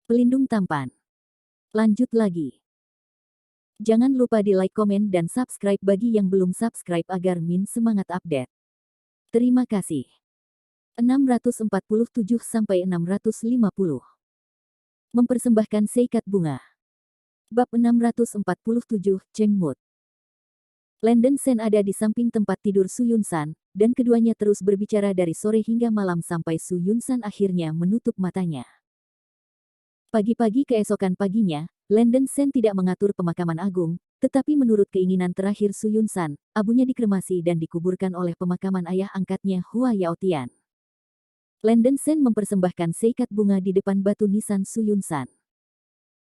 Pelindung tampan. Lanjut lagi. Jangan lupa di like, komen, dan subscribe bagi yang belum subscribe agar Min semangat update. Terima kasih. 647-650. Mempersembahkan seikat bunga. Bab 647, Chengmut. Landon Sen ada di samping tempat tidur Su Yun-san, dan keduanya terus berbicara dari sore hingga malam sampai Su Yun-san akhirnya menutup matanya. Pagi-pagi keesokan paginya, Landon Sen tidak mengatur pemakaman agung, tetapi menurut keinginan terakhir Su Yun-san, abunya dikremasi dan dikuburkan oleh pemakaman ayah angkatnya Hua Yaotian. Landon Sen mempersembahkan seikat bunga di depan batu nisan Su Yun-san.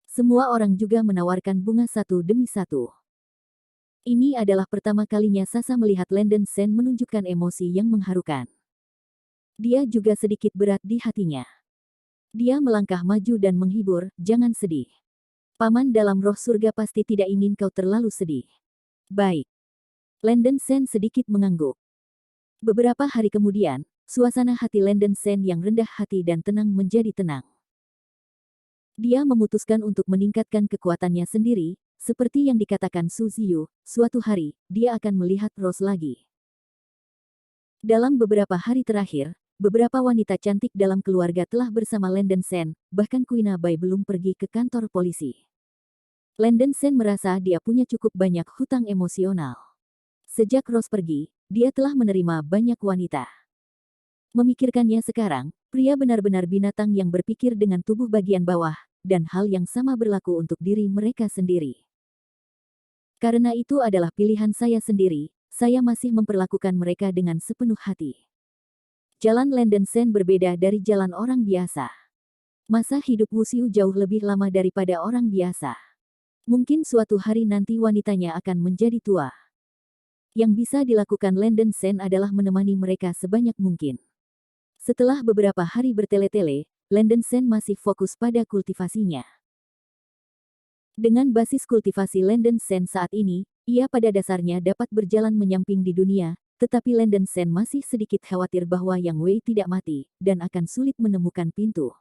Semua orang juga menawarkan bunga satu demi satu. Ini adalah pertama kalinya Sasa melihat Landon Sen menunjukkan emosi yang mengharukan. Dia juga sedikit berat di hatinya. Dia melangkah maju dan menghibur, "Jangan sedih. Paman dalam roh surga pasti tidak ingin kau terlalu sedih." "Baik." Landon Sen sedikit mengangguk. Beberapa hari kemudian, suasana hati Landon Sen yang rendah hati dan tenang menjadi tenang. Dia memutuskan untuk meningkatkan kekuatannya sendiri, seperti yang dikatakan Su Ziyu, suatu hari, dia akan melihat Rose lagi. Dalam beberapa hari terakhir, beberapa wanita cantik dalam keluarga telah bersama Landon Sen, bahkan Kuina Bai belum pergi ke kantor polisi. Landon Sen merasa dia punya cukup banyak hutang emosional. Sejak Rose pergi, dia telah menerima banyak wanita. Memikirkannya sekarang, pria benar-benar binatang yang berpikir dengan tubuh bagian bawah, dan hal yang sama berlaku untuk diri mereka sendiri. Karena itu adalah pilihan saya sendiri, saya masih memperlakukan mereka dengan sepenuh hati. Jalan Landon Sen berbeda dari jalan orang biasa. Masa hidup Wuxiu jauh lebih lama daripada orang biasa. Mungkin suatu hari nanti wanitanya akan menjadi tua. Yang bisa dilakukan Landon Sen adalah menemani mereka sebanyak mungkin. Setelah beberapa hari bertele-tele, Landon Sen masih fokus pada kultivasinya. Dengan basis kultivasi Landon Sen saat ini, ia pada dasarnya dapat berjalan menyamping di dunia, tetapi Landon Sen masih sedikit khawatir bahwa Yang Wei tidak mati, dan akan sulit menemukan pintu.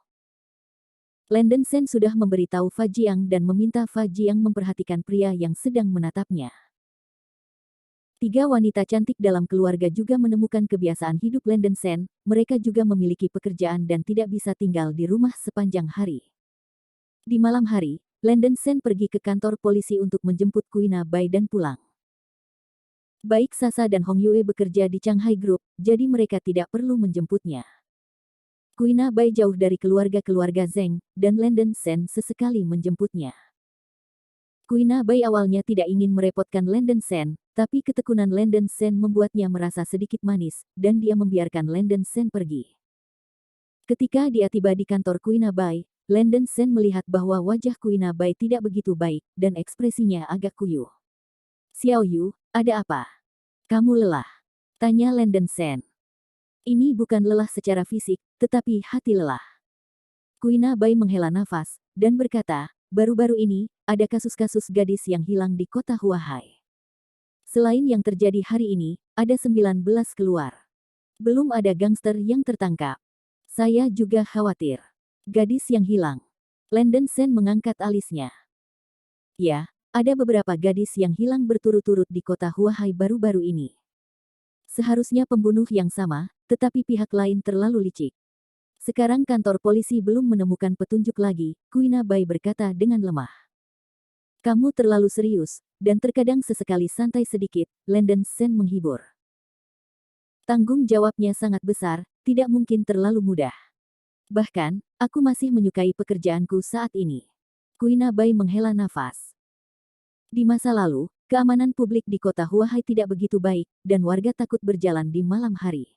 Landon Sen sudah memberitahu Fa Jiang dan meminta Fa Jiang memperhatikan pria yang sedang menatapnya. 3 wanita cantik dalam keluarga juga menemukan kebiasaan hidup Landon Sen, mereka juga memiliki pekerjaan dan tidak bisa tinggal di rumah sepanjang hari. Di malam hari, Landon Sen pergi ke kantor polisi untuk menjemput Kuina Bai dan pulang. Baik Sasa dan Hong Yue bekerja di Shanghai Group, jadi mereka tidak perlu menjemputnya. Kuina Bai jauh dari keluarga-keluarga Zeng, dan Landon Sen sesekali menjemputnya. Kuina Bai awalnya tidak ingin merepotkan Landon Sen, tapi ketekunan Landon Sen membuatnya merasa sedikit manis, dan dia membiarkan Landon Sen pergi. Ketika dia tiba di kantor Kuina Bai, Landon Sen melihat bahwa wajah Kuina Bai tidak begitu baik, dan ekspresinya agak kuyuh. "Xiao Yu, ada apa? Kamu lelah?" tanya Landon Sen. "Ini bukan lelah secara fisik, tetapi hati lelah." Kuina Bai menghela nafas, dan berkata, "Baru-baru ini, ada kasus-kasus gadis yang hilang di kota Huahai. Selain yang terjadi hari ini, ada 19 keluar. Belum ada gangster yang tertangkap. Saya juga khawatir. Gadis yang hilang." Landon Sen mengangkat alisnya. "Ya, ada beberapa gadis yang hilang berturut-turut di kota Huahai baru-baru ini. Seharusnya pembunuh yang sama, tetapi pihak lain terlalu licik. Sekarang kantor polisi belum menemukan petunjuk lagi," Kuina Bai berkata dengan lemah. "Kamu terlalu serius, dan terkadang sesekali santai sedikit," Landon Sen menghibur. "Tanggung jawabnya sangat besar, tidak mungkin terlalu mudah. Bahkan, aku masih menyukai pekerjaanku saat ini." Kuina Bai menghela nafas. Di masa lalu, keamanan publik di kota Huahai tidak begitu baik, dan warga takut berjalan di malam hari.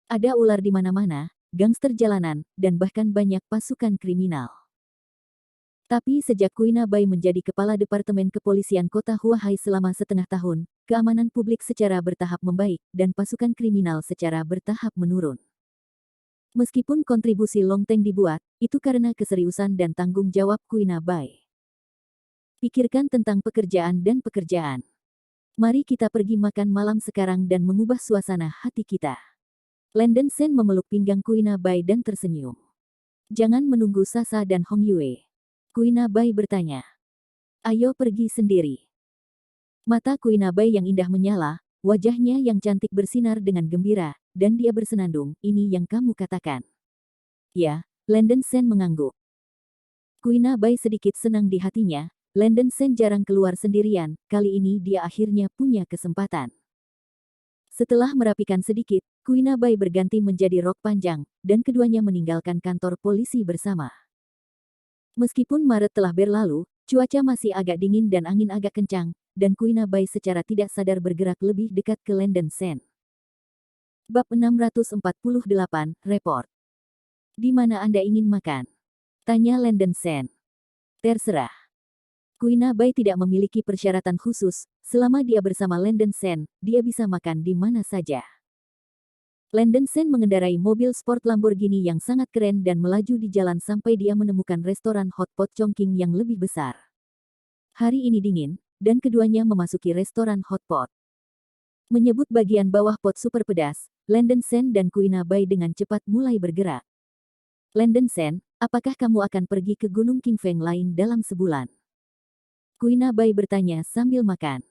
Ada ular di mana-mana, gangster jalanan, dan bahkan banyak pasukan kriminal. Tapi sejak Kuina Bai menjadi kepala Departemen Kepolisian Kota Huahai selama setengah tahun, keamanan publik secara bertahap membaik, dan pasukan kriminal secara bertahap menurun. Meskipun kontribusi Long Teng dibuat, itu karena keseriusan dan tanggung jawab Kuina Bai. Pikirkan tentang pekerjaan dan pekerjaan. Mari kita pergi makan malam sekarang dan mengubah suasana hati kita. Landon Sen memeluk pinggang Kuina Bai dan tersenyum. Jangan menunggu Sasa dan Hong Yue. Kuina Bai bertanya. Ayo pergi sendiri. Mata Kuina Bai yang indah menyala, wajahnya yang cantik bersinar dengan gembira, dan dia bersenandung, ini yang kamu katakan. Ya, Landon Sen mengangguk. Kuina Bai sedikit senang di hatinya, Landon Sen jarang keluar sendirian, kali ini dia akhirnya punya kesempatan. Setelah merapikan sedikit, Kuina Bai berganti menjadi rok panjang, dan keduanya meninggalkan kantor polisi bersama. Meskipun Maret telah berlalu, cuaca masih agak dingin dan angin agak kencang, dan Kuina Bai secara tidak sadar bergerak lebih dekat ke Landon Sen. Bab 648, Report. Di mana Anda ingin makan? Tanya Landon Sen. Terserah. Kuina Bai tidak memiliki persyaratan khusus, selama dia bersama Landon Sen, dia bisa makan di mana saja. Landon Sen mengendarai mobil sport Lamborghini yang sangat keren dan melaju di jalan sampai dia menemukan restoran hotpot Chongqing yang lebih besar. Hari ini dingin, dan keduanya memasuki restoran hotpot. Menyebut bagian bawah pot super pedas, Landon Sen dan Kuina Bai dengan cepat mulai bergerak. Landon Sen, apakah kamu akan pergi ke Gunung Qingfeng lain dalam sebulan? Kuina Bai bertanya sambil makan.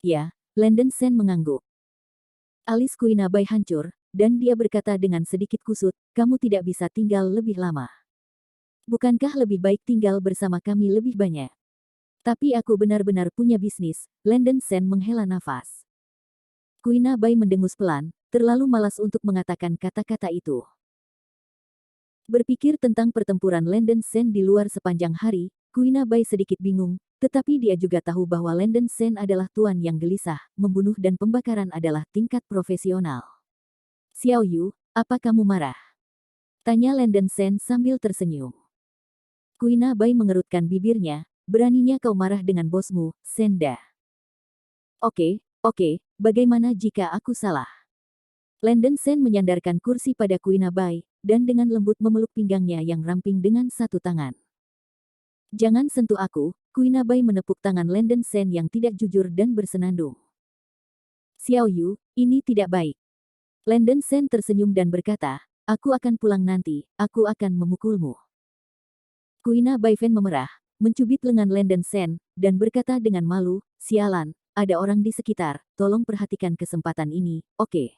Ya, Landon Sen mengangguk. Alis Kuina Bai hancur, dan dia berkata dengan sedikit kusut, kamu tidak bisa tinggal lebih lama. Bukankah lebih baik tinggal bersama kami lebih banyak? Tapi aku benar-benar punya bisnis, Landon Sen menghela nafas. Kuina Bai mendengus pelan, terlalu malas untuk mengatakan kata-kata itu. Berpikir tentang pertempuran Landon Sen di luar sepanjang hari, Kuina Bai sedikit bingung, tetapi dia juga tahu bahwa Landon Sen adalah tuan yang gelisah, membunuh dan pembakaran adalah tingkat profesional. Xiao Yu, apa kamu marah? Tanya Landon Sen sambil tersenyum. Kuina Bai mengerutkan bibirnya, beraninya kau marah dengan bosmu, Senda. Oke, bagaimana jika aku salah? Landon Sen menyandarkan kursi pada Kuina Bai, dan dengan lembut memeluk pinggangnya yang ramping dengan satu tangan. Jangan sentuh aku, Kuina Bai menepuk tangan Landon Sen yang tidak jujur dan bersenandung. Xiao Yu, ini tidak baik. Landon Sen tersenyum dan berkata, aku akan pulang nanti, aku akan memukulmu. Kuina Bai Fan memerah, mencubit lengan Landon Sen, dan berkata dengan malu, sialan, ada orang di sekitar, tolong perhatikan kesempatan ini, oke.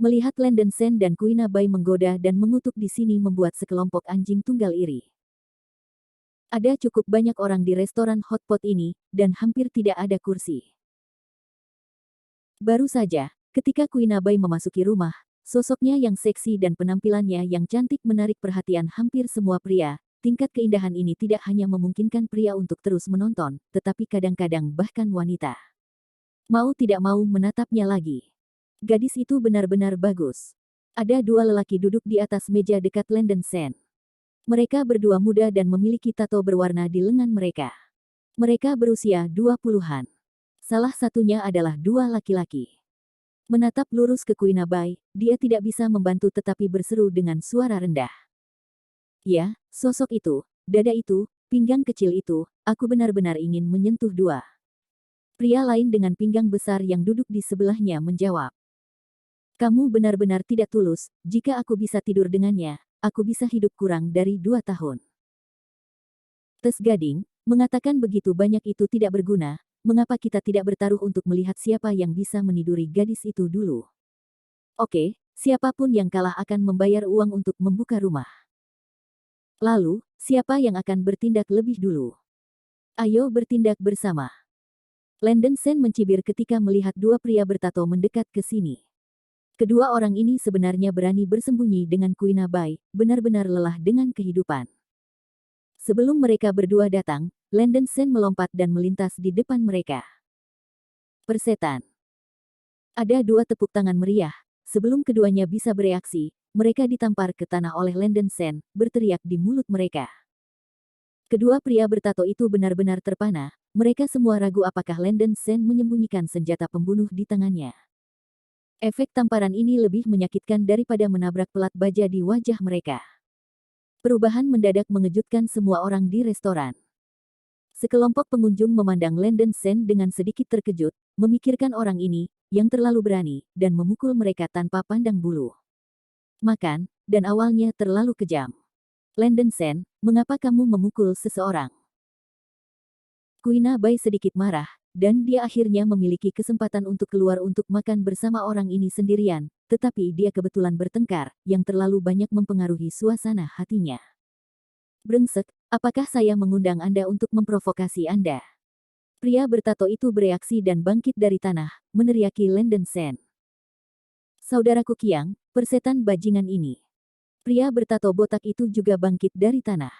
Melihat Landon Sen dan Kuina Bai menggoda dan mengutuk di sini membuat sekelompok anjing tunggal iri. Ada cukup banyak orang di restoran hotpot ini, dan hampir tidak ada kursi. Baru saja, ketika Kuina Bai memasuki rumah, sosoknya yang seksi dan penampilannya yang cantik menarik perhatian hampir semua pria. Tingkat keindahan ini tidak hanya memungkinkan pria untuk terus menonton, tetapi kadang-kadang bahkan wanita. Mau tidak mau menatapnya lagi. Gadis itu benar-benar bagus. Ada dua lelaki duduk di atas meja dekat Landon Sen. Mereka berdua muda dan memiliki tato berwarna di lengan mereka. Mereka berusia 20-an. Salah satunya adalah dua laki-laki. Menatap lurus ke Kuina Bai, dia tidak bisa membantu tetapi berseru dengan suara rendah. Ya, sosok itu, dada itu, pinggang kecil itu, aku benar-benar ingin menyentuh dua. Pria lain dengan pinggang besar yang duduk di sebelahnya menjawab. Kamu benar-benar tidak tulus, jika aku bisa tidur dengannya, aku bisa hidup kurang dari 2 tahun. Tes Gading, mengatakan begitu banyak itu tidak berguna, mengapa kita tidak bertaruh untuk melihat siapa yang bisa meniduri gadis itu dulu? Oke, siapapun yang kalah akan membayar uang untuk membuka rumah. Lalu, siapa yang akan bertindak lebih dulu? Ayo bertindak bersama. Landon Sen mencibir ketika melihat dua pria bertato mendekat ke sini. Kedua orang ini sebenarnya berani bersembunyi dengan Kuina Bai, benar-benar lelah dengan kehidupan. Sebelum mereka berdua datang, Landon Sen melompat dan melintas di depan mereka. Persetan. Ada dua tepuk tangan meriah. Sebelum keduanya bisa bereaksi, mereka ditampar ke tanah oleh Landon Sen, berteriak di mulut mereka. Kedua pria bertato itu benar-benar terpana, mereka semua ragu apakah Landon Sen menyembunyikan senjata pembunuh di tangannya. Efek tamparan ini lebih menyakitkan daripada menabrak pelat baja di wajah mereka. Perubahan mendadak mengejutkan semua orang di restoran. Sekelompok pengunjung memandang Landon Sen dengan sedikit terkejut, memikirkan orang ini, yang terlalu berani, dan memukul mereka tanpa pandang bulu. Makan, dan awalnya terlalu kejam. Landon Sen, mengapa kamu memukul seseorang? Kuina Bai sedikit marah, dan dia akhirnya memiliki kesempatan untuk keluar untuk makan bersama orang ini sendirian, tetapi dia kebetulan bertengkar, yang terlalu banyak mempengaruhi suasana hatinya. Brengsek, apakah saya mengundang Anda untuk memprovokasi Anda? Pria bertato itu bereaksi dan bangkit dari tanah, meneriaki Landon Sen. Saudaraku Kiang, persetan bajingan ini. Pria bertato botak itu juga bangkit dari tanah.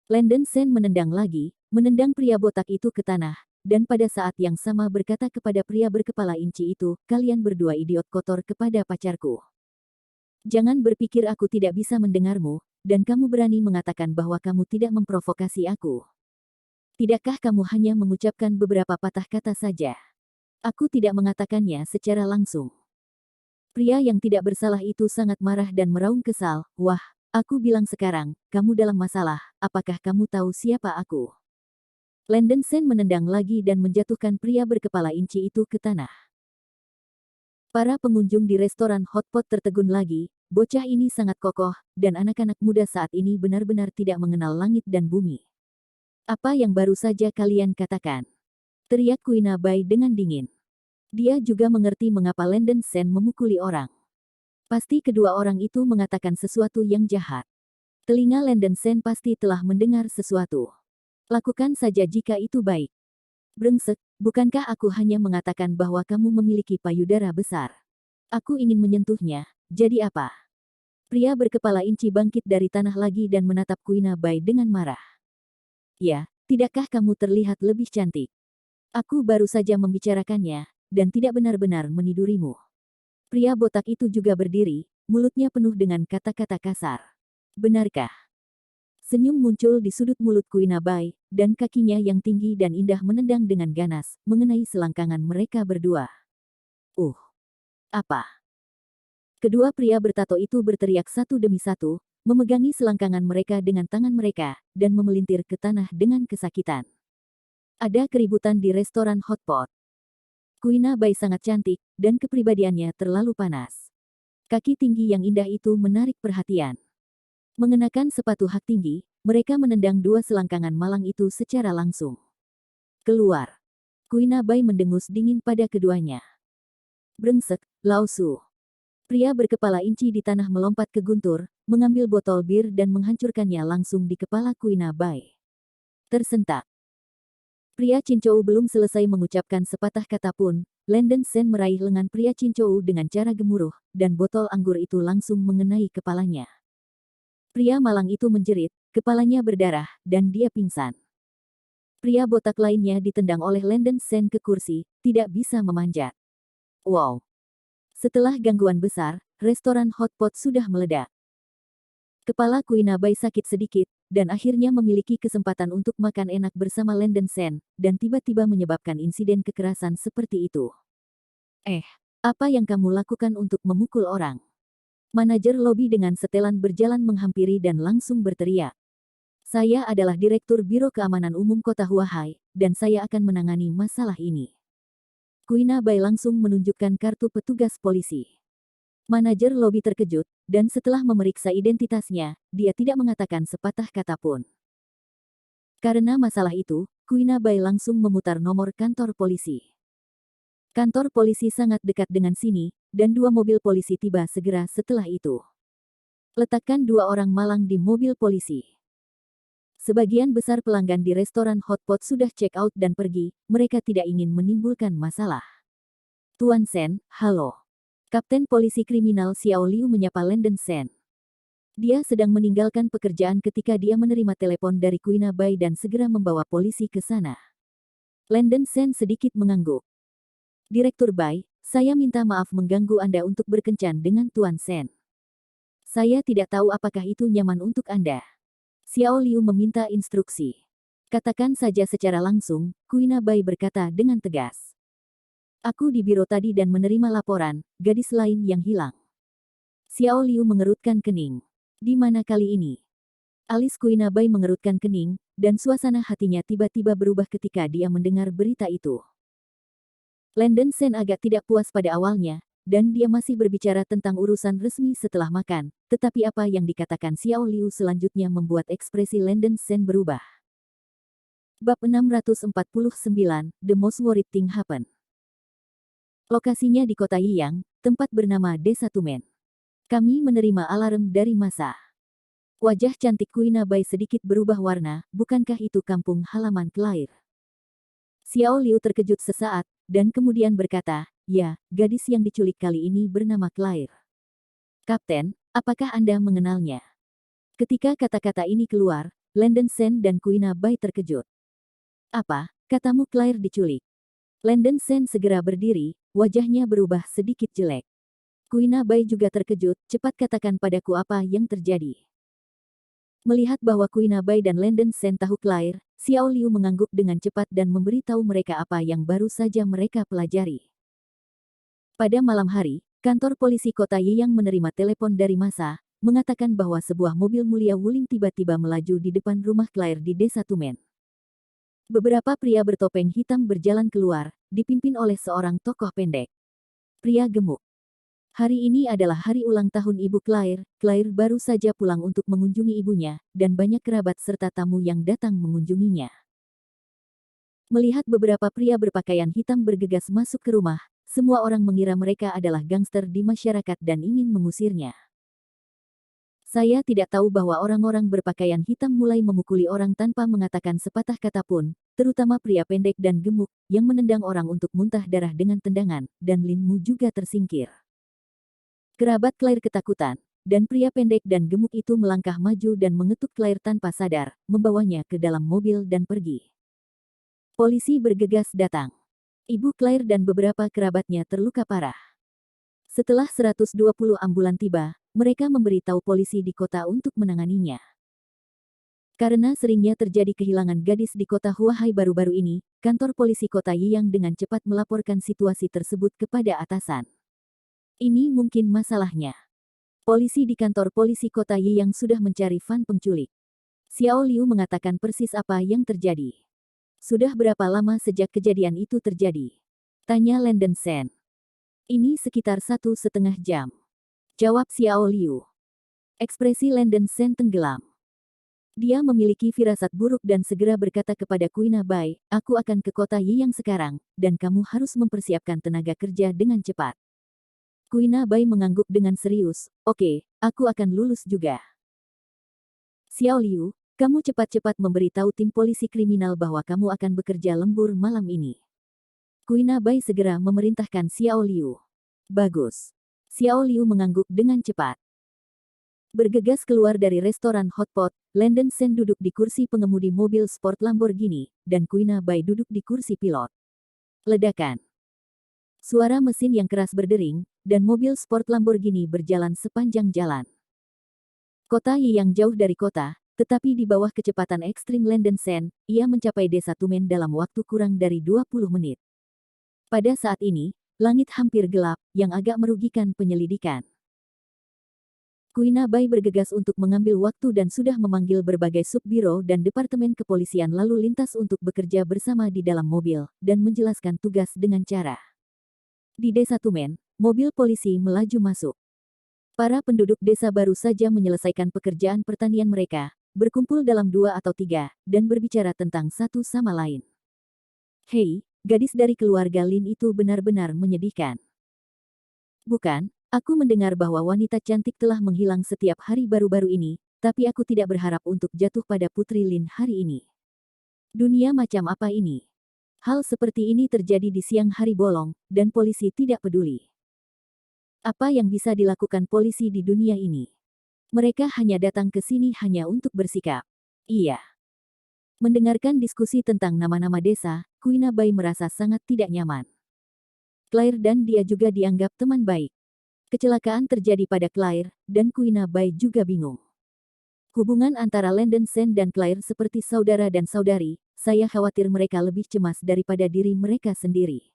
Landon Sen menendang lagi, menendang pria botak itu ke tanah, dan pada saat yang sama berkata kepada pria berkepala inci itu, kalian berdua idiot kotor kepada pacarku. Jangan berpikir aku tidak bisa mendengarmu, dan kamu berani mengatakan bahwa kamu tidak memprovokasi aku. Tidakkah kamu hanya mengucapkan beberapa patah kata saja? Aku tidak mengatakannya secara langsung. Pria yang tidak bersalah itu sangat marah dan meraung kesal. Wah, aku bilang sekarang, kamu dalam masalah, apakah kamu tahu siapa aku? Landon Sen menendang lagi dan menjatuhkan pria berkepala inci itu ke tanah. Para pengunjung di restoran hotpot tertegun lagi, bocah ini sangat kokoh, dan anak-anak muda saat ini benar-benar tidak mengenal langit dan bumi. Apa yang baru saja kalian katakan? Teriak Kuina Bai dengan dingin. Dia juga mengerti mengapa Landon Sen memukuli orang. Pasti kedua orang itu mengatakan sesuatu yang jahat. Telinga Landon Sen pasti telah mendengar sesuatu. Lakukan saja jika itu baik. Brengsek, bukankah aku hanya mengatakan bahwa kamu memiliki payudara besar? Aku ingin menyentuhnya, jadi apa? Pria berkepala inci bangkit dari tanah lagi dan menatap Kuina Bai dengan marah. Ya, tidakkah kamu terlihat lebih cantik? Aku baru saja membicarakannya, dan tidak benar-benar menidurimu. Pria botak itu juga berdiri, mulutnya penuh dengan kata-kata kasar. Benarkah? Senyum muncul di sudut mulut Kuina Bai, dan kakinya yang tinggi dan indah menendang dengan ganas, mengenai selangkangan mereka berdua. Apa? Kedua pria bertato itu berteriak satu demi satu, memegangi selangkangan mereka dengan tangan mereka, dan memelintir ke tanah dengan kesakitan. Ada keributan di restoran hotpot. Kuina Bai sangat cantik, dan kepribadiannya terlalu panas. Kaki tinggi yang indah itu menarik perhatian. Mengenakan sepatu hak tinggi, mereka menendang dua selangkangan malang itu secara langsung. Keluar. Kuina Bai mendengus dingin pada keduanya. Brengsek, Lao Su. Pria berkepala inci di tanah melompat ke guntur, mengambil botol bir dan menghancurkannya langsung di kepala Kuina Bai. Tersentak. Pria Cincou belum selesai mengucapkan sepatah kata pun, Landon Sen meraih lengan pria Cincou dengan cara gemuruh, dan botol anggur itu langsung mengenai kepalanya. Pria malang itu menjerit, kepalanya berdarah, dan dia pingsan. Pria botak lainnya ditendang oleh Landon Sen ke kursi, tidak bisa memanjat. Wow! Setelah gangguan besar, restoran hotpot sudah meledak. Kepala Kuina Bai sakit sedikit, dan akhirnya memiliki kesempatan untuk makan enak bersama Landon Sen, dan tiba-tiba menyebabkan insiden kekerasan seperti itu. Apa yang kamu lakukan untuk memukul orang? Manajer lobi dengan setelan berjalan menghampiri dan langsung berteriak. Saya adalah Direktur Biro Keamanan Umum Kota Huahai, dan saya akan menangani masalah ini. Kuina Bai langsung menunjukkan kartu petugas polisi. Manajer lobi terkejut, dan setelah memeriksa identitasnya, dia tidak mengatakan sepatah kata pun. Karena masalah itu, Kuina Bai langsung memutar nomor kantor polisi. Kantor polisi sangat dekat dengan sini, dan dua mobil polisi tiba segera setelah itu. Letakkan dua orang malang di mobil polisi. Sebagian besar pelanggan di restoran hotpot sudah check out dan pergi, mereka tidak ingin menimbulkan masalah. Tuan Sen, halo. Kapten Polisi Kriminal Xiao Liu menyapa Landon Sen. Dia sedang meninggalkan pekerjaan ketika dia menerima telepon dari Kuina Bai dan segera membawa polisi ke sana. Landon Sen sedikit mengangguk. Direktur Bai, saya minta maaf mengganggu Anda untuk berkencan dengan Tuan Sen. Saya tidak tahu apakah itu nyaman untuk Anda. Xiao Liu meminta instruksi. Katakan saja secara langsung, Kuina Bai berkata dengan tegas. Aku di biro tadi dan menerima laporan, gadis lain yang hilang. Xiao Liu mengerutkan kening. Di mana kali ini? Alis Kuina Bai mengerutkan kening, dan suasana hatinya tiba-tiba berubah ketika dia mendengar berita itu. Landon Sen agak tidak puas pada awalnya, dan dia masih berbicara tentang urusan resmi setelah makan, tetapi apa yang dikatakan Xiao Liu selanjutnya membuat ekspresi Landon Shen berubah. Bab 649, The Most Worried Thing Happen. Lokasinya di kota Yiyang, tempat bernama Desa Tumen. Kami menerima alarm dari masa. Wajah cantik Kuina Bai sedikit berubah warna, bukankah itu kampung halaman Claire? Xiao Liu terkejut sesaat, dan kemudian berkata, ya, gadis yang diculik kali ini bernama Claire. Kapten, apakah Anda mengenalnya? Ketika kata-kata ini keluar, Landon Shen dan Kuina Bai terkejut. Apa, katamu Claire diculik? Landon Shen segera berdiri, wajahnya berubah sedikit jelek. Kuina Bai juga terkejut, cepat katakan padaku apa yang terjadi. Melihat bahwa Kuina Bai dan Landon Shen tahu Claire, Xiao Liu mengangguk dengan cepat dan memberitahu mereka apa yang baru saja mereka pelajari. Pada malam hari, kantor polisi kota Yiyang menerima telepon dari masa, mengatakan bahwa sebuah mobil mulia Wuling tiba-tiba melaju di depan rumah Claire di Desa Tumen. Beberapa pria bertopeng hitam berjalan keluar, dipimpin oleh seorang tokoh pendek. Pria gemuk. Hari ini adalah hari ulang tahun ibu Claire. Claire baru saja pulang untuk mengunjungi ibunya, dan banyak kerabat serta tamu yang datang mengunjunginya. Melihat beberapa pria berpakaian hitam bergegas masuk ke rumah, semua orang mengira mereka adalah gangster di masyarakat dan ingin mengusirnya. Saya tidak tahu bahwa orang-orang berpakaian hitam mulai memukuli orang tanpa mengatakan sepatah kata pun, terutama pria pendek dan gemuk, yang menendang orang untuk muntah darah dengan tendangan, dan Lin Mu juga tersingkir. Kerabat Claire ketakutan, dan pria pendek dan gemuk itu melangkah maju dan mengetuk Claire tanpa sadar, membawanya ke dalam mobil dan pergi. Polisi bergegas datang. Ibu Claire dan beberapa kerabatnya terluka parah. Setelah 120 ambulan tiba, mereka memberitahu polisi di kota untuk menanganinya. Karena seringnya terjadi kehilangan gadis di kota Huahai baru-baru ini, kantor polisi kota Yiyang dengan cepat melaporkan situasi tersebut kepada atasan. Ini mungkin masalahnya. Polisi di kantor polisi kota Yiyang sudah mencari Fan penculik. Xiao Liu mengatakan persis apa yang terjadi. Sudah berapa lama sejak kejadian itu terjadi? Tanya Landon Shen. Ini sekitar 1,5 jam. Jawab Xiao Liu. Ekspresi Landon Shen tenggelam. Dia memiliki firasat buruk dan segera berkata kepada Kuina Bai, aku akan ke kota Yiyang sekarang, dan kamu harus mempersiapkan tenaga kerja dengan cepat. Kuina Bai mengangguk dengan serius, oke, aku akan lulus juga. Xiao Liu, kamu cepat-cepat memberitahu tim polisi kriminal bahwa kamu akan bekerja lembur malam ini. Kuina Bai segera memerintahkan Xiao Liu. Bagus. Xiao Liu mengangguk dengan cepat. Bergegas keluar dari restoran hotpot, Landon Shen duduk di kursi pengemudi mobil sport Lamborghini, dan Kuina Bai duduk di kursi pilot. Ledakan. Suara mesin yang keras berdering, dan mobil sport Lamborghini berjalan sepanjang jalan. Kota Yiyang jauh dari kota, tetapi di bawah kecepatan ekstrim Landon Shen, ia mencapai Desa Tumen dalam waktu kurang dari 20 menit. Pada saat ini, langit hampir gelap, yang agak merugikan penyelidikan. Kuina Bai bergegas untuk mengambil waktu dan sudah memanggil berbagai subbiro dan departemen kepolisian lalu lintas untuk bekerja bersama di dalam mobil, dan menjelaskan tugas dengan cara. Di Desa Tumen, mobil polisi melaju masuk. Para penduduk desa baru saja menyelesaikan pekerjaan pertanian mereka, berkumpul dalam 2 atau 3, dan berbicara tentang satu sama lain. Hei, gadis dari keluarga Lin itu benar-benar menyedihkan. Bukan, aku mendengar bahwa wanita cantik telah menghilang setiap hari baru-baru ini, tapi aku tidak berharap untuk jatuh pada Putri Lin hari ini. Dunia macam apa ini? Hal seperti ini terjadi di siang hari bolong, dan polisi tidak peduli. Apa yang bisa dilakukan polisi di dunia ini? Mereka hanya datang ke sini hanya untuk bersikap. Iya. Mendengarkan diskusi tentang nama-nama desa, Kuina Bai merasa sangat tidak nyaman. Claire dan dia juga dianggap teman baik. Kecelakaan terjadi pada Claire, dan Kuina Bai juga bingung. Hubungan antara Landon Shen dan Claire seperti saudara dan saudari, saya khawatir mereka lebih cemas daripada diri mereka sendiri.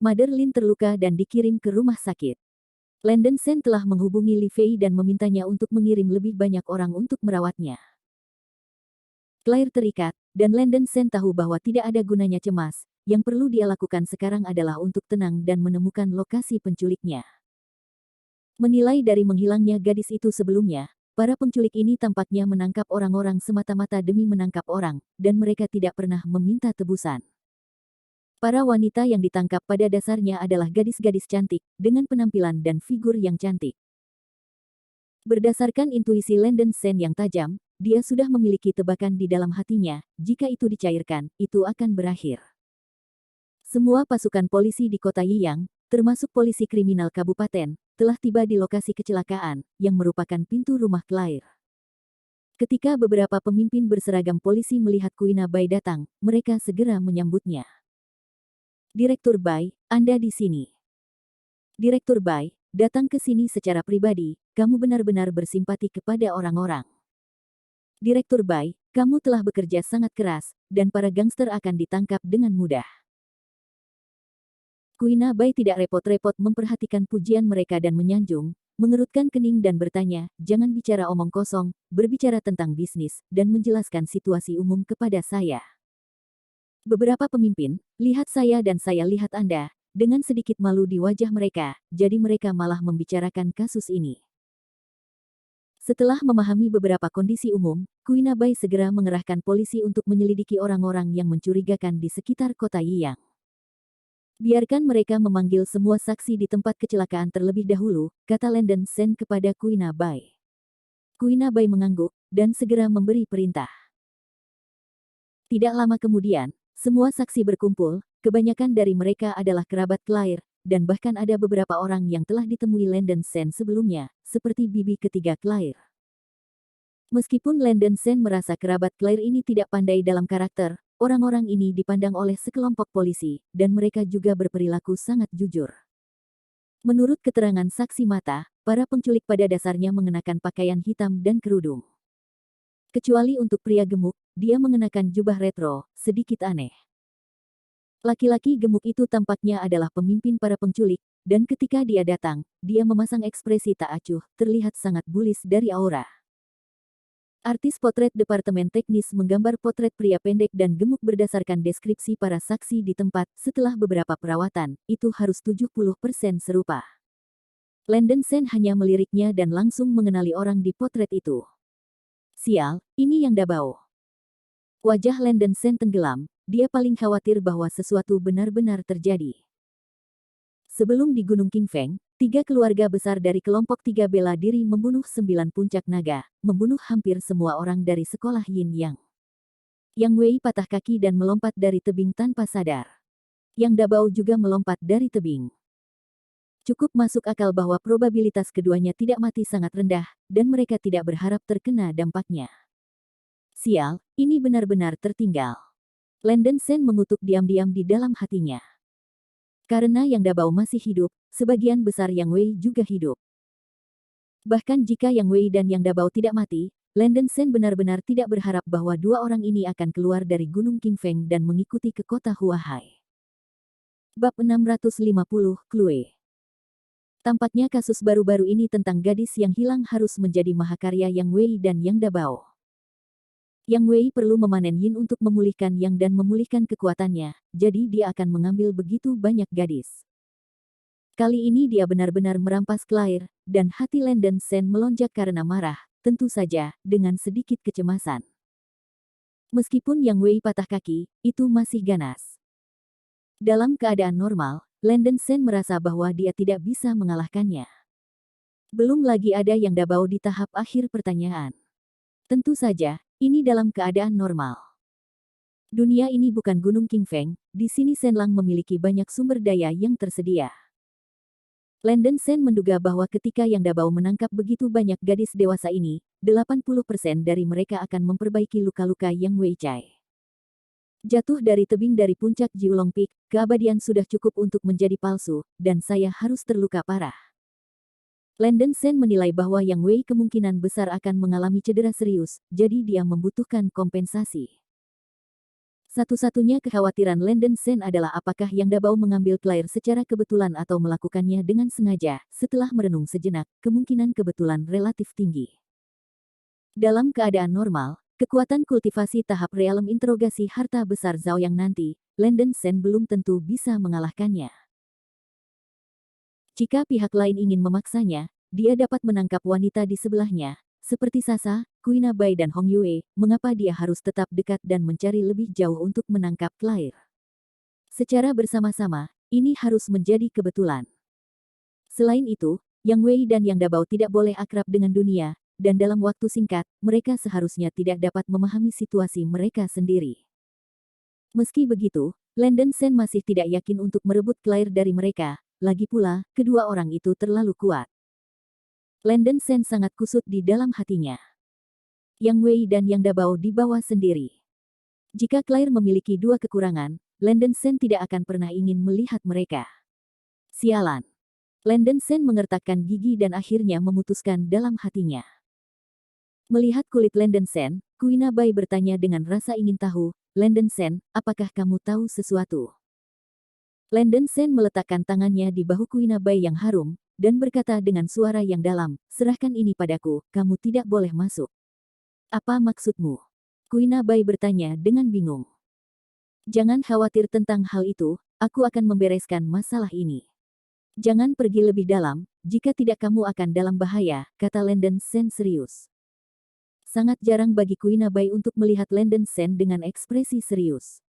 Mother Lin terluka dan dikirim ke rumah sakit. Landon Shen telah menghubungi Li Fei dan memintanya untuk mengirim lebih banyak orang untuk merawatnya. Claire terikat, dan Landon Shen tahu bahwa tidak ada gunanya cemas, yang perlu dia lakukan sekarang adalah untuk tenang dan menemukan lokasi penculiknya. Menilai dari menghilangnya gadis itu sebelumnya, para penculik ini tampaknya menangkap orang-orang semata-mata demi menangkap orang, dan mereka tidak pernah meminta tebusan. Para wanita yang ditangkap pada dasarnya adalah gadis-gadis cantik, dengan penampilan dan figur yang cantik. Berdasarkan intuisi Landon Sen yang tajam, dia sudah memiliki tebakan di dalam hatinya, jika itu dicairkan, itu akan berakhir. Semua pasukan polisi di kota Yiyang, termasuk polisi kriminal kabupaten, telah tiba di lokasi kecelakaan, yang merupakan pintu rumah Claire. Ketika beberapa pemimpin berseragam polisi melihat Kuina Bai datang, mereka segera menyambutnya. Direktur Bai, Anda di sini. Direktur Bai, datang ke sini secara pribadi, kamu benar-benar bersimpati kepada orang-orang. Direktur Bai, kamu telah bekerja sangat keras, dan para gangster akan ditangkap dengan mudah. Kuina Bai tidak repot-repot memperhatikan pujian mereka dan menyanjung, mengerutkan kening dan bertanya, jangan bicara omong kosong, berbicara tentang bisnis, dan menjelaskan situasi umum kepada saya. Beberapa pemimpin, lihat saya dan saya lihat Anda, dengan sedikit malu di wajah mereka, jadi mereka malah membicarakan kasus ini. Setelah memahami beberapa kondisi umum, Kuina Bai segera mengerahkan polisi untuk menyelidiki orang-orang yang mencurigakan di sekitar kota Yiyang. Biarkan mereka memanggil semua saksi di tempat kecelakaan terlebih dahulu, kata Landon Sen kepada Kuina Bai. Kuina Bai mengangguk, dan segera memberi perintah. Tidak lama kemudian, semua saksi berkumpul, kebanyakan dari mereka adalah kerabat Claire, dan bahkan ada beberapa orang yang telah ditemui Landon Sen sebelumnya, seperti bibi ketiga Claire. Meskipun Landon Sen merasa kerabat Claire ini tidak pandai dalam karakter, orang-orang ini dipandang oleh sekelompok polisi, dan mereka juga berperilaku sangat jujur. Menurut keterangan saksi mata, para penculik pada dasarnya mengenakan pakaian hitam dan kerudung. Kecuali untuk pria gemuk, dia mengenakan jubah retro, sedikit aneh. Laki-laki gemuk itu tampaknya adalah pemimpin para penculik, dan ketika dia datang, dia memasang ekspresi tak acuh, terlihat sangat bullish dari aura. Artis potret departemen teknis menggambar potret pria pendek dan gemuk berdasarkan deskripsi para saksi di tempat, setelah beberapa perawatan, itu harus 70% serupa. Landon Sen hanya meliriknya dan langsung mengenali orang di potret itu. Sial, ini Yang Dabao. Wajah Landon Sen tenggelam, dia paling khawatir bahwa sesuatu benar-benar terjadi. Sebelum di Gunung Qingfeng, 3 keluarga besar dari kelompok 3 bela diri membunuh 9 puncak naga, membunuh hampir semua orang dari sekolah Yin Yang. Yang Wei patah kaki dan melompat dari tebing tanpa sadar. Yang Dabao juga melompat dari tebing. Cukup masuk akal bahwa probabilitas keduanya tidak mati sangat rendah, dan mereka tidak berharap terkena dampaknya. Sial, ini benar-benar tertinggal. Landon Sen mengutuk diam-diam di dalam hatinya. Karena Yang Dabao masih hidup, sebagian besar Yang Wei juga hidup. Bahkan jika Yang Wei dan Yang Dabao tidak mati, Landon Sen benar-benar tidak berharap bahwa dua orang ini akan keluar dari Gunung Qingfeng dan mengikuti ke kota Huahai. Bab 650, Clue. Tampaknya kasus baru-baru ini tentang gadis yang hilang harus menjadi mahakarya Yang Wei dan Yang Dabao. Yang Wei perlu memanen yin untuk memulihkan Yang dan memulihkan kekuatannya, jadi dia akan mengambil begitu banyak gadis. Kali ini dia benar-benar merampas Claire, dan hati Landon Sen melonjak karena marah, tentu saja, dengan sedikit kecemasan. Meskipun Yang Wei patah kaki, itu masih ganas. Dalam keadaan normal, Landon Sen merasa bahwa dia tidak bisa mengalahkannya. Belum lagi ada Yang Dabao di tahap akhir pertanyaan. Tentu saja, ini dalam keadaan normal. Dunia ini bukan Gunung Qingfeng, di sini Senlang memiliki banyak sumber daya yang tersedia. Landon Sen menduga bahwa ketika Yang Dabao menangkap begitu banyak gadis dewasa ini, 80% dari mereka akan memperbaiki luka-luka Yang Wei Chai. Jatuh dari tebing dari puncak Jiulong Peak, keabadian sudah cukup untuk menjadi palsu, dan saya harus terluka parah. Landon Sen menilai bahwa Yang Wei kemungkinan besar akan mengalami cedera serius, jadi dia membutuhkan kompensasi. Satu-satunya kekhawatiran Landon Sen adalah apakah Yang Dabao mengambil Claire secara kebetulan atau melakukannya dengan sengaja. Setelah merenung sejenak, kemungkinan kebetulan relatif tinggi. Dalam keadaan normal, kekuatan kultivasi tahap realem interogasi harta besar Zhao Yang nanti, Landon Sen belum tentu bisa mengalahkannya. Jika pihak lain ingin memaksanya, dia dapat menangkap wanita di sebelahnya, seperti Sasa, Kuina Bai dan Hong Yue. Mengapa dia harus tetap dekat dan mencari lebih jauh untuk menangkap Claire? Secara bersama-sama, ini harus menjadi kebetulan. Selain itu, Yang Wei dan Yang Dabao tidak boleh akrab dengan dunia, dan dalam waktu singkat, mereka seharusnya tidak dapat memahami situasi mereka sendiri. Meski begitu, Landon Sen masih tidak yakin untuk merebut Claire dari mereka, lagi pula, kedua orang itu terlalu kuat. Landon Sen sangat kusut di dalam hatinya. Yang Wei dan Yang Dabao dibawa sendiri. Jika Claire memiliki dua kekurangan, Landon Sen tidak akan pernah ingin melihat mereka. Sialan. Landon Sen mengertakkan gigi dan akhirnya memutuskan dalam hatinya. Melihat kulit Landon Sen, Kuina Bai bertanya dengan rasa ingin tahu, Landon Sen, apakah kamu tahu sesuatu? Landon Sen meletakkan tangannya di bahu Kuina Bai yang harum, dan berkata dengan suara yang dalam, serahkan ini padaku, kamu tidak boleh masuk. Apa maksudmu? Kuina Bai bertanya dengan bingung. Jangan khawatir tentang hal itu, aku akan membereskan masalah ini. Jangan pergi lebih dalam, jika tidak kamu akan dalam bahaya, kata Landon Sen serius. Sangat jarang bagi Kuina Bai untuk melihat Landon Sen dengan ekspresi serius.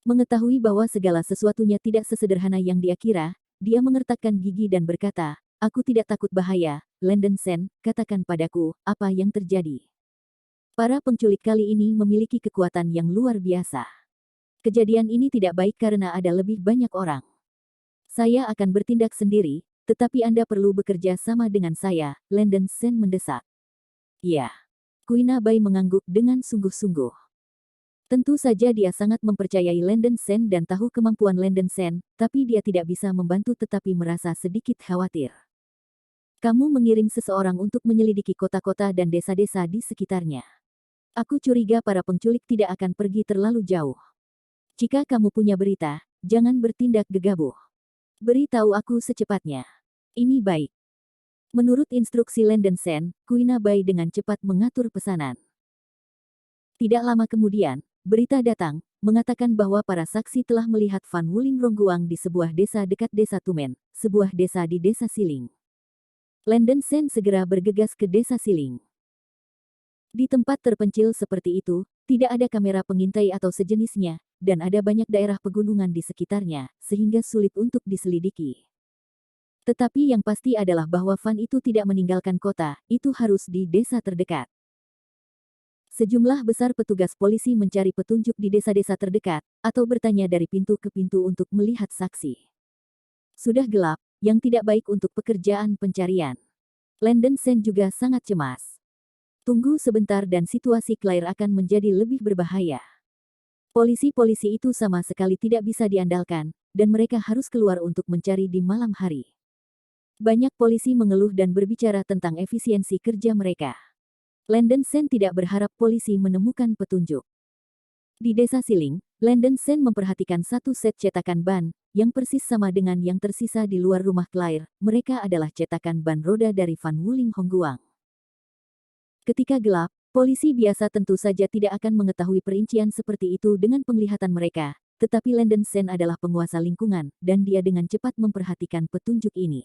Mengetahui bahwa segala sesuatunya tidak sesederhana yang dia kira, dia mengertakkan gigi dan berkata, aku tidak takut bahaya, Landon Sen, katakan padaku, apa yang terjadi. Para penculik kali ini memiliki kekuatan yang luar biasa. Kejadian ini tidak baik karena ada lebih banyak orang. Saya akan bertindak sendiri, tetapi Anda perlu bekerja sama dengan saya, Landon Sen mendesak. Ya. Kuina Bai mengangguk dengan sungguh-sungguh. Tentu saja dia sangat mempercayai Landon Sen dan tahu kemampuan Landon Sen, tapi dia tidak bisa membantu tetapi merasa sedikit khawatir. Kamu mengirim seseorang untuk menyelidiki kota-kota dan desa-desa di sekitarnya. Aku curiga para penculik tidak akan pergi terlalu jauh. Jika kamu punya berita, jangan bertindak gegabah. Beritahu aku secepatnya. Ini baik. Menurut instruksi Landon Sen, Kuina Bai dengan cepat mengatur pesanan. Tidak lama kemudian, berita datang, mengatakan bahwa para saksi telah melihat Fan Wuling Rongguang di sebuah desa dekat desa Tumen, sebuah desa di desa Siling. Landon Sen segera bergegas ke desa Siling. Di tempat terpencil seperti itu, tidak ada kamera pengintai atau sejenisnya, dan ada banyak daerah pegunungan di sekitarnya, sehingga sulit untuk diselidiki. Tetapi yang pasti adalah bahwa Fan itu tidak meninggalkan kota, itu harus di desa terdekat. Sejumlah besar petugas polisi mencari petunjuk di desa-desa terdekat, atau bertanya dari pintu ke pintu untuk melihat saksi. Sudah gelap, yang tidak baik untuk pekerjaan pencarian. Landon Sen juga sangat cemas. Tunggu sebentar dan situasi Claire akan menjadi lebih berbahaya. Polisi-polisi itu sama sekali tidak bisa diandalkan, dan mereka harus keluar untuk mencari di malam hari. Banyak polisi mengeluh dan berbicara tentang efisiensi kerja mereka. Landon Sen tidak berharap polisi menemukan petunjuk. Di desa Siling, Landon Sen memperhatikan satu set cetakan ban, yang persis sama dengan yang tersisa di luar rumah Claire. Mereka adalah cetakan ban roda dari Fan Wuling Hongguang. Ketika gelap, polisi biasa tentu saja tidak akan mengetahui perincian seperti itu dengan penglihatan mereka, tetapi Landon Sen adalah penguasa lingkungan, dan dia dengan cepat memperhatikan petunjuk ini.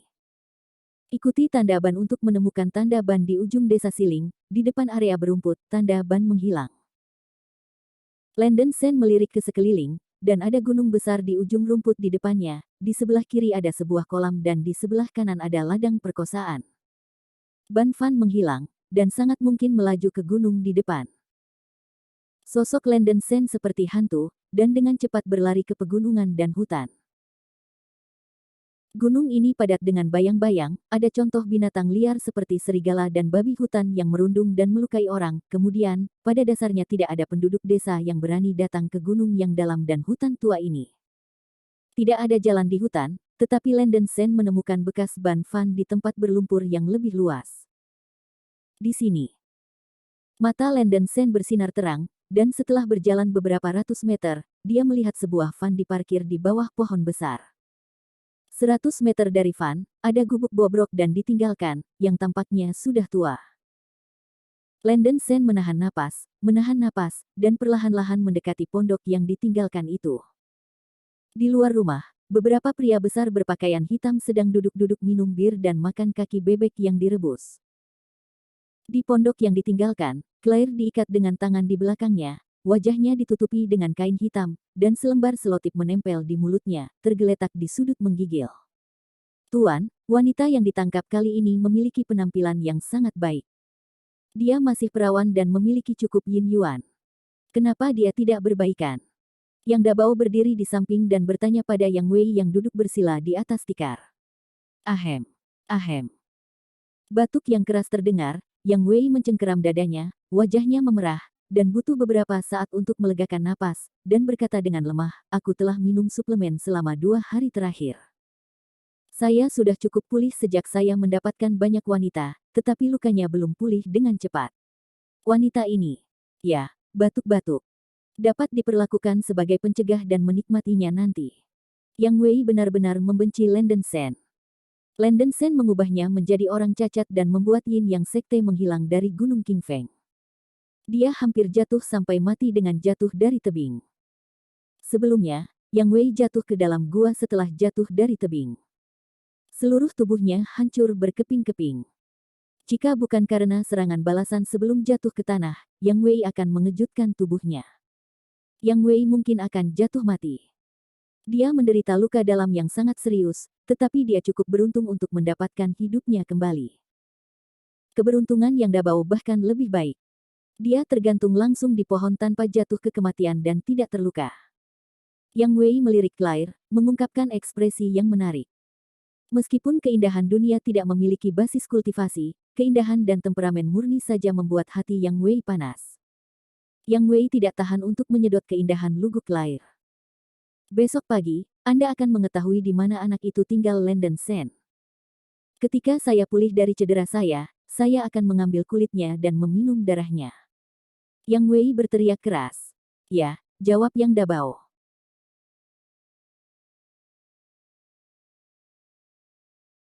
Ikuti tanda ban untuk menemukan tanda ban di ujung desa Siling, di depan area berumput, tanda ban menghilang. Landon Sen melirik ke sekeliling, dan ada gunung besar di ujung rumput di depannya, di sebelah kiri ada sebuah kolam dan di sebelah kanan ada ladang perkosaan. Ban Fan menghilang, dan sangat mungkin melaju ke gunung di depan. Sosok Landon Sen seperti hantu, dan dengan cepat berlari ke pegunungan dan hutan. Gunung ini padat dengan bayang-bayang, ada contoh binatang liar seperti serigala dan babi hutan yang merundung dan melukai orang. Kemudian, pada dasarnya tidak ada penduduk desa yang berani datang ke gunung yang dalam dan hutan tua ini. Tidak ada jalan di hutan, tetapi Landon Sen menemukan bekas ban Fan di tempat berlumpur yang lebih luas. Di sini, mata Landon Sen bersinar terang, dan setelah berjalan beberapa ratus meter, dia melihat sebuah van diparkir di bawah pohon besar. 100 meter dari van, ada gubuk bobrok dan ditinggalkan, yang tampaknya sudah tua. Lenden Sen menahan napas, dan perlahan-lahan mendekati pondok yang ditinggalkan itu. Di luar rumah, beberapa pria besar berpakaian hitam sedang duduk-duduk minum bir dan makan kaki bebek yang direbus. Di pondok yang ditinggalkan, Claire diikat dengan tangan di belakangnya, wajahnya ditutupi dengan kain hitam, dan selembar selotip menempel di mulutnya, tergeletak di sudut menggigil. Tuan, wanita yang ditangkap kali ini memiliki penampilan yang sangat baik. Dia masih perawan dan memiliki cukup yin yuan. Kenapa dia tidak berbaikan? Yang Dabao berdiri di samping dan bertanya pada Yang Wei yang duduk bersila di atas tikar. Ahem. Ahem. Batuk yang keras terdengar, Yang Wei mencengkeram dadanya, wajahnya memerah, dan butuh beberapa saat untuk melegakan napas, dan berkata dengan lemah, aku telah minum suplemen selama 2 hari terakhir. Saya sudah cukup pulih sejak saya mendapatkan banyak wanita, tetapi lukanya belum pulih dengan cepat. Wanita ini, ya, batuk-batuk, dapat diperlakukan sebagai pencegah dan menikmatinya nanti. Yang Wei benar-benar membenci Lenden Sen. Lenden Sen mengubahnya menjadi orang cacat dan membuat Yin Yang Sekte menghilang dari Gunung Qingfeng. Dia hampir jatuh sampai mati dengan jatuh dari tebing. Sebelumnya, Yang Wei jatuh ke dalam gua setelah jatuh dari tebing. Seluruh tubuhnya hancur berkeping-keping. Jika bukan karena serangan balasan sebelum jatuh ke tanah, Yang Wei akan mengejutkan tubuhnya. Yang Wei mungkin akan jatuh mati. Dia menderita luka dalam yang sangat serius, tetapi dia cukup beruntung untuk mendapatkan hidupnya kembali. Keberuntungan Yang Dabao bahkan lebih baik. Dia tergantung langsung di pohon tanpa jatuh ke kematian dan tidak terluka. Yang Wei melirik Claire, mengungkapkan ekspresi yang menarik. Meskipun keindahan dunia tidak memiliki basis kultivasi, keindahan dan temperamen murni saja membuat hati Yang Wei panas. Yang Wei tidak tahan untuk menyedot keindahan lugu Claire. Besok pagi, Anda akan mengetahui di mana anak itu tinggal Lenden Sen. Ketika saya pulih dari cedera saya akan mengambil kulitnya dan meminum darahnya. Yang Wei berteriak keras. Ya, jawab Yang Dabao.